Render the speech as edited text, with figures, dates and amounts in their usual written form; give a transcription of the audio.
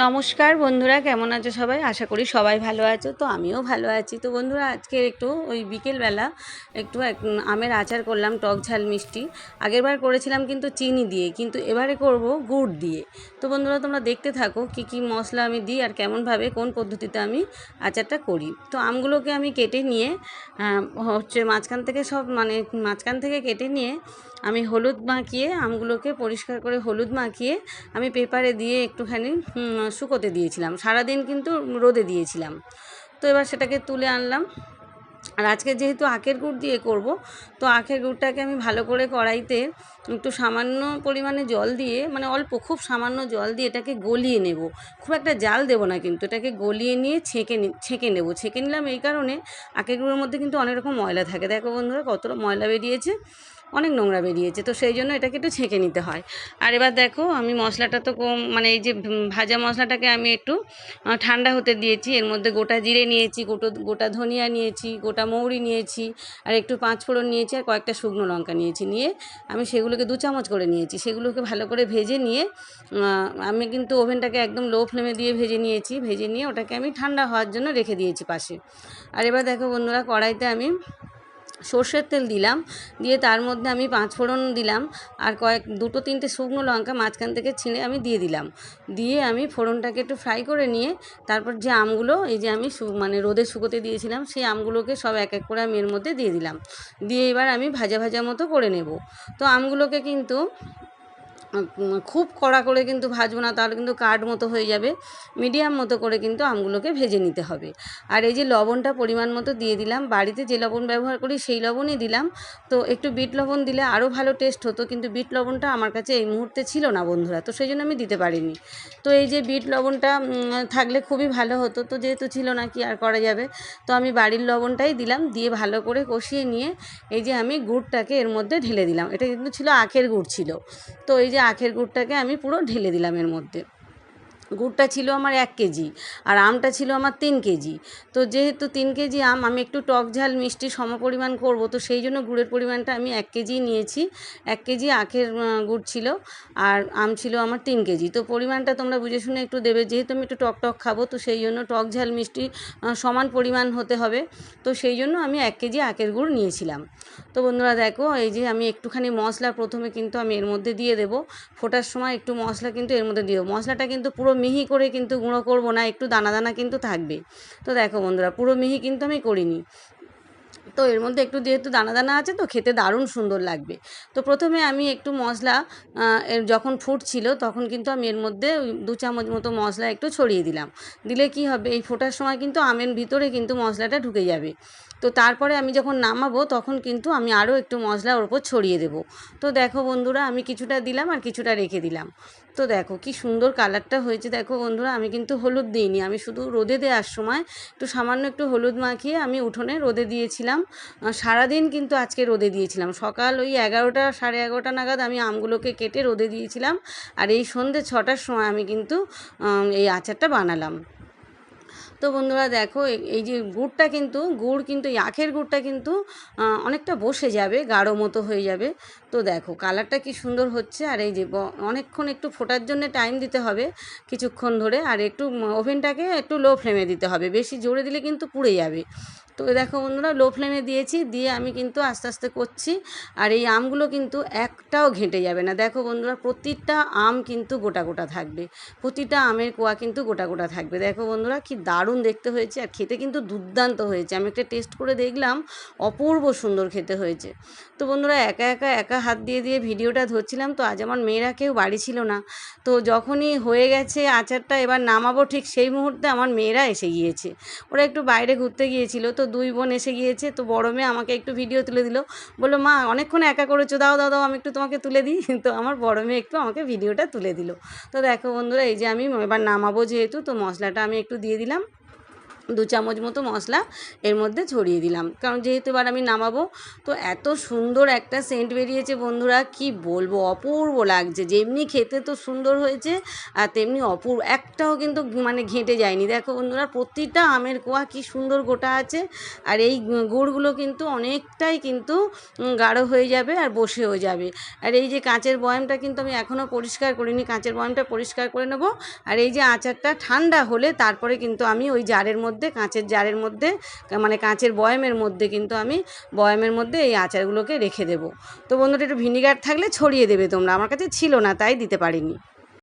নমস্কার বন্ধুরা, কেমন আছো সবাই? আশা করি সবাই ভালো আছো। তো আমিও ভালো আছি। তো বন্ধুরা, আজকে একটু ওই বিকেলবেলা একটু আমের আচার করলাম, টক ঝাল মিষ্টি। আগেরবার করেছিলাম কিন্তু চিনি দিয়ে, কিন্তু এবারে করব গুড় দিয়ে। তো বন্ধুরা, তোমরা দেখতে থাকো কি কি মশলা আমি দিই আর কেমনভাবে কোন পদ্ধতিতে আমি আচারটা করি। তো আমগুলোকে আমি কেটে নিয়ে মাঝখান থেকে কেটে নিয়ে আমি হলুদ মাখিয়ে, আমগুলোকে পরিষ্কার করে হলুদ মাখিয়ে আমি পেপারে দিয়ে একটুখানি শুকোতে দিয়েছিলাম। সারাদিন কিন্তু রোদে দিয়েছিলাম। তো এবার সেটাকে তুলে আনলাম। আর আজকে যেহেতু আখের গুড় দিয়ে করব, তো আখের গুড়টাকে আমি ভালো করে কড়াইতে একটু সামান্য পরিমাণে জল দিয়ে, মানে অল্প খুব সামান্য জল দিয়ে এটাকে গলিয়ে নেব। খুব একটা জাল দেব না, কিন্তু এটাকে গলিয়ে নিয়ে ছেঁকে নেব। ছেঁকে নিলাম এই কারণে, আখের গুড়ের মধ্যে কিন্তু অনেক রকম ময়লা থাকে। দেখো বন্ধুরা, কতটা ময়লা বেরিয়েছে, অনেক নোংরা বেরিয়েছে। তো সেই জন্য এটাকে একটু ছেঁকে নিতে হয়। আর এবার দেখো, আমি মশলাটা তো মানে এই যে ভাজা মশলাটাকে আমি একটু ঠান্ডা হতে দিয়েছি। এর মধ্যে গোটা জিরে নিয়েছি, গোটা ধনিয়া নিয়েছি, গোটা মৌরি নিয়েছি, আর একটু পাঁচফোড়ন নিয়েছি, আর কয়েকটা শুকনো লঙ্কা নিয়েছি। নিয়ে আমি সেগুলোকে 2 চামচ করে নিয়েছি। সেগুলোকে ভালো করে ভেজে নিয়ে আমি কিন্তু ওভেনটাকে একদম লো ফ্লেমে দিয়ে ভেজে নিয়েছি। ভেজে নিয়ে ওটাকে আমি ঠান্ডা হওয়ার জন্য রেখে দিয়েছি পাশে। আর এবার দেখো বন্ধুরা, কড়াইতে আমি সর্ষের তেল দিলাম, দিয়ে তার মধ্যে আমি পাঁচফোড়ন দিলাম, আর দুটো তিনটে শুকনো লঙ্কা মাঝখান থেকে ছিঁড়ে আমি দিয়ে দিলাম। দিয়ে আমি ফোড়নটাকে একটু ফ্রাই করে নিয়ে তারপর যে আমগুলো এই যে আমি রোদে শুকোতে দিয়েছিলাম, সেই আমগুলোকে সব এক এক করে আমি এর মধ্যে দিয়ে দিলাম। দিয়ে এবার আমি ভাজা ভাজা মতো করে নেব। তো আমগুলোকে কিন্তু খুব কড়া করে কিন্তু ভাজবো না, তাহলে কিন্তু কাঠ মতো হয়ে যাবে। মিডিয়াম মতো করে কিন্তু আমগুলোকে ভেজে নিতে হবে। আর এই যে লবণটা পরিমাণ মতো দিয়ে দিলাম, বাড়িতে যে লবণ ব্যবহার করি সেই লবণই দিলাম। তো একটু বিট লবণ দিলে আরও ভালো টেস্ট হতো, কিন্তু বিট লবণটা আমার কাছে এই মুহূর্তে ছিল না বন্ধুরা, তো সেই জন্য আমি দিতে পারিনি। তো এই যে বিট লবণটা থাকলে খুবই ভালো হতো, তো যেহেতু ছিল না, কি আর করা যাবে। তো আমি বাড়ির লবণটাই দিলাম, দিয়ে ভালো করে কষিয়ে নিয়ে এই যে আমি গুড়টাকে এর মধ্যে ঢেলে দিলাম। এটা কিন্তু ছিল আখের গুড় ছিল। তো এই যে আখের গুড়টাকে আমি পুরো ঢেলে দিলাম এর মধ্যে। গুড়টা ছিল আমার 1 কেজি, আর আমটা ছিল আমার 3 কেজি। তো যেহেতু 3 কেজি আম, আমি একটু টক ঝাল মিষ্টি সমপরিমাণ করব, তো সেই জন্য গুড়ের পরিমাণটা আমি 1 কেজি নিয়েছি। 1 কেজি আখের গুড় ছিল, আর আম ছিল আমার 3 কেজি। তো পরিমাণটা তোমরা বুঝে শুনে একটু দেবে, যেহেতু আমি একটু টক টক খাবো, তো সেই জন্য টক ঝাল মিষ্টি সমান পরিমাণ হতে হবে। তো সেই জন্য আমি 1 কেজি আখের গুড় নিয়েছিলাম। তো বন্ধুরা দেখো, এই যে আমি একটুখানি মশলা প্রথমে কিন্তু আমি এর মধ্যে দিয়ে দেবো। ফোটার সময় একটু মশলা কিন্তু এর মধ্যে দিও। মশলাটা কিন্তু পুরো মিহি করে কিন্তু গুঁড়ো করব না, একটু দানা দানা কিন্তু থাকবে। তো দেখো বন্ধুরা, পুরো মিহি কিন্তু আমি করিনি। তো এর মধ্যে একটু যেহেতু দানা দানা আছে, তো খেতে দারুণ সুন্দর লাগবে। তো প্রথমে আমি একটু মশলা যখন ফুটছিল, তখন কিন্তু আমি এর মধ্যে 2 চামচ মতো মশলা একটু ছড়িয়ে দিলাম। দিলে কি হবে, এই ফোটার সময় কিন্তু আমের ভিতরে কিন্তু মশলাটা ঢুকে যাবে। তো তারপরে আমি যখন নামাবো, তখন কিন্তু আমি আরও একটু মশলা ওর উপর ছড়িয়ে দেবো। তো দেখো বন্ধুরা, আমি কিছুটা দিলাম আর কিছুটা রেখে দিলাম। তো দেখো কি সুন্দর কালারটা হয়েছে। দেখো বন্ধুরা, আমি কিন্তু হলুদ দিইনি, আমি শুধু রোদে দেওয়ার সময় সামান্য একটু হলুদ মাখিয়ে আমি উঠোনে রোদে দিয়েছিলাম। সারাদিন কিন্তু আজকে রোদে দিয়েছিলাম। সকাল ওই 11টা, সাড়ে 11টা নাগাদ আমি আমগুলোকে কেটে রোদে দিয়েছিলাম, আর এই সন্ধ্যে 6টার সময় আমি কিন্তু এই আচারটা বানালাম। তো বন্ধুরা দেখো, এই যে গুড় কিন্তু এই আখের গুড়টা কিন্তু অনেকটা বসে যাবে, গাঢ় মতো হয়ে যাবে। তো দেখো কালারটা কি সুন্দর হচ্ছে। আর এই যে অনেকক্ষণ একটু ফোটার জন্য টাইম দিতে হবে, কিছুক্ষণ ধরে। আর একটু ওভেনটাকে একটু লো ফ্লেমে দিতে হবে, বেশি জোরে দিলে কিন্তু পুড়ে যাবে। তো দেখো বন্ধুরা, লো ফ্লেমে দিয়েছি, দিয়ে আমি কিন্তু আস্তে আস্তে করছি। আর এই আমগুলো কিন্তু একটাও ঘেঁটে যাবে না। দেখো বন্ধুরা, প্রতিটা আম কিন্তু গোটা গোটা থাকবে, প্রতিটা আমের কোয়া কিন্তু গোটা গোটা থাকবে। দেখো বন্ধুরা, কি দারুণ দেখতে হয়েছে, আর খেতে কিন্তু দুর্দান্ত হয়েছে। আমি একটা টেস্ট করে দেখলাম, অপূর্ব সুন্দর খেতে হয়েছে। তো বন্ধুরা, একা হাত দিয়ে দিয়ে ভিডিওটা ধরছিলাম। তো আজ আমার মেয়েরা কেউ বাড়ি ছিল না। তো যখনই হয়ে গেছে আচারটা, এবার নামাবো, ঠিক সেই মুহূর্তে আমার মেয়েরা এসে গিয়েছে। ওরা একটু বাইরে ঘুরতে গিয়েছিল, তো 2 বোন এসে গিয়েছে। তো বড় মেয়ে আমাকে একটু ভিডিও তুলে দিল, বললো, মা অনেকক্ষণ একা করেছো, দাও দাও দাও আমি একটু তোমাকে তুলে দিই। তো আমার বড় মেয়ে একটু আমাকে ভিডিওটা তুলে দিল। তো দেখো বন্ধুরা, এই যে আমি এবার নামাবো যেহেতু, তো মশলাটা আমি একটু দিয়ে দিলাম। 2 চামচ মতো মশলা এর মধ্যে ছড়িয়ে দিলাম, কারণ যেহেতু এবার আমি নামাবো। তো এত সুন্দর একটা সেন্ট বেরিয়েছে বন্ধুরা, কি বলবো, অপূর্ব লাগছে। যেমনি খেতে তো সুন্দর হয়েছে আর তেমনি অপূর্ব, একটাও কিন্তু মানে ঘেঁটে যায়নি। দেখো বন্ধুরা, প্রতিটা আমের কোয়া কি সুন্দর গোটা আছে। আর এই গুড়গুলো কিন্তু অনেকটাই কিন্তু গাঢ় হয়ে যাবে আর বসেও যাবে। আর এই যে কাঁচের বয়ামটা কিন্তু আমি এখনও পরিষ্কার করিনি, কাঁচের বয়ামটা পরিষ্কার করে নেবো। আর এই যে আচারটা ঠান্ডা হলে তারপরে কিন্তু আমি ওই জারের মধ্যে, কাঁচের জারের মধ্যে, মানে কাঁচের বয়ামের মধ্যে কিন্তু আমি বয়ামের মধ্যে এই আচারগুলোকে রেখে দেবো। তো বন্ধুরা, একটু ভিনিগার থাকলে ছড়িয়ে দেবে তোমরা, আমার কাছে ছিল না তাই দিতে পারিনি।